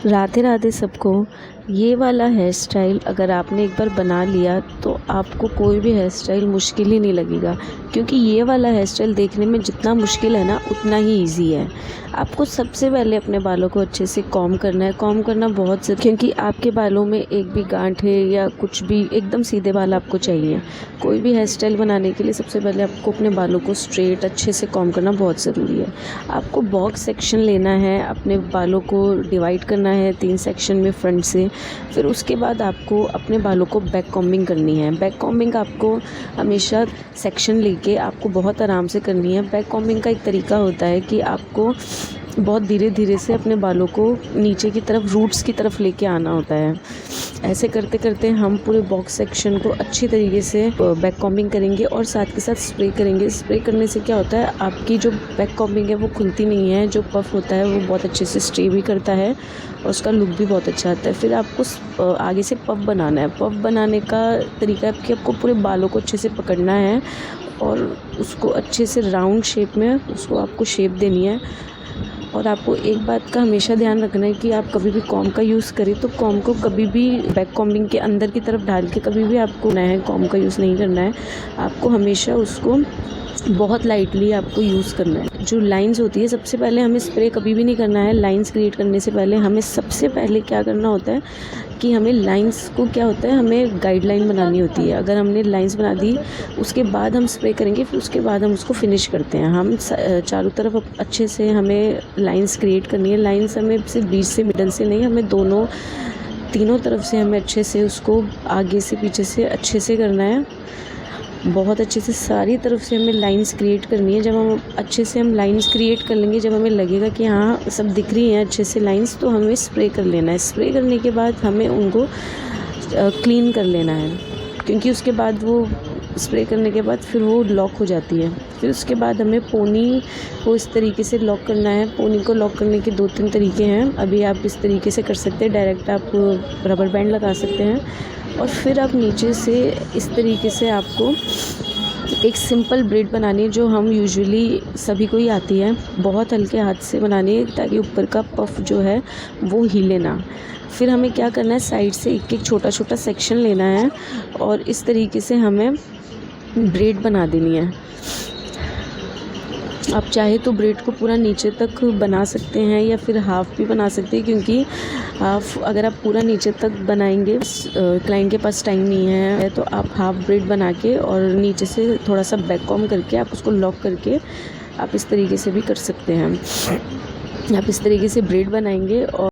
राधे राधे सबको। ये वाला हेयर स्टाइल अगर आपने एक बार बना लिया तो आपको कोई भी हेयर स्टाइल मुश्किल ही नहीं लगेगा, क्योंकि ये वाला हेयर स्टाइल देखने में जितना मुश्किल है ना उतना ही इजी है। आपको सबसे पहले अपने बालों को अच्छे से कॉम्ब करना है। कॉम्ब करना बहुत ज़रूरी, क्योंकि आपके बालों में एक भी गांठ है या कुछ भी, एकदम सीधे बाल आपको चाहिए। कोई भी हेयर स्टाइल बनाने के लिए सबसे पहले आपको अपने बालों को स्ट्रेट अच्छे से कॉम्ब करना बहुत ज़रूरी है। आपको बॉक्स सेक्शन लेना है, अपने बालों को डिवाइड करना है 3 सेक्शन में फ्रंट से। फिर उसके बाद आपको अपने बालों को बैक कॉम्बिंग करनी है। बैक कॉम्बिंग आपको हमेशा सेक्शन लेके आपको बहुत आराम से करनी है। बैक कॉम्बिंग का एक तरीका होता है कि आपको बहुत धीरे धीरे से अपने बालों को नीचे की तरफ, रूट्स की तरफ लेके आना होता है। ऐसे करते करते हम पूरे बॉक्स सेक्शन को अच्छी तरीके से बैक कॉम्बिंग करेंगे और साथ के साथ स्प्रे करेंगे। स्प्रे करने से क्या होता है, आपकी जो बैक कॉम्बिंग है वो खुलती नहीं है, जो पफ होता है वो बहुत अच्छे से स्टे भी करता है और उसका लुक भी बहुत अच्छा आता है। फिर आपको आगे से पफ बनाना है। पफ बनाने का तरीका है कि आपको पूरे बालों को अच्छे से पकड़ना है और उसको अच्छे से राउंड शेप में उसको आपको शेप देनी है। और आपको एक बात का हमेशा ध्यान रखना है कि आप कभी भी कॉम्ब का यूज़ करें तो कॉम्ब को कभी भी बैक कॉम्बिंग के अंदर की तरफ डाल के कभी भी आपको नया कॉम्ब का यूज़ नहीं करना है। आपको हमेशा उसको बहुत लाइटली आपको यूज़ करना है। जो लाइंस होती है, सबसे पहले हमें स्प्रे कभी भी नहीं करना है। लाइंस क्रिएट करने से पहले हमें सबसे पहले क्या करना होता है कि हमें लाइंस को, क्या होता है, हमें गाइडलाइन बनानी होती है। अगर हमने लाइंस बना दी उसके बाद हम स्प्रे करेंगे, फिर उसके बाद हम उसको फिनिश करते हैं। हम चारों तरफ अच्छे से हमें लाइंस क्रिएट करनी है। लाइंस हमें सिर्फ बीच से, मिडल से नहीं, हमें तीनों तरफ से हमें अच्छे से उसको आगे से पीछे से अच्छे से करना है। बहुत अच्छे से सारी तरफ से हमें लाइंस क्रिएट करनी है। जब हम अच्छे से लाइंस क्रिएट कर लेंगे, जब हमें लगेगा कि हाँ सब दिख रही हैं अच्छे से लाइंस, तो हमें स्प्रे कर लेना है। स्प्रे करने के बाद हमें उनको क्लीन कर लेना है, क्योंकि उसके बाद वो स्प्रे करने के बाद फिर वो लॉक हो जाती है। फिर उसके बाद हमें पोनी को इस तरीके से लॉक करना है। पोनी को लॉक करने के 2-3 तरीके हैं। अभी आप इस तरीके से कर सकते हैं, डायरेक्ट आप रबर बैंड लगा सकते हैं और फिर आप नीचे से इस तरीके से आपको एक सिंपल ब्रेड बनानी है, जो हम यूजुअली सभी को ही आती है। बहुत हल्के हाथ से बनानी है ताकि ऊपर का पफ जो है वो हिले ना। फिर हमें क्या करना है, साइड से एक छोटा छोटा सेक्शन लेना है और इस तरीके से हमें ब्रेड बना देनी है। आप चाहे तो ब्रेड को पूरा नीचे तक बना सकते हैं या फिर हाफ़ भी बना सकते हैं, क्योंकि हाफ़ अगर आप पूरा नीचे तक बनाएंगे, क्लाइंट के पास टाइम नहीं है, तो आप हाफ़ ब्रेड बना के और नीचे से थोड़ा सा बैक कॉम्ब करके आप उसको लॉक करके आप इस तरीके से भी कर सकते हैं। आप इस तरीके से ब्रेड बनाएंगे और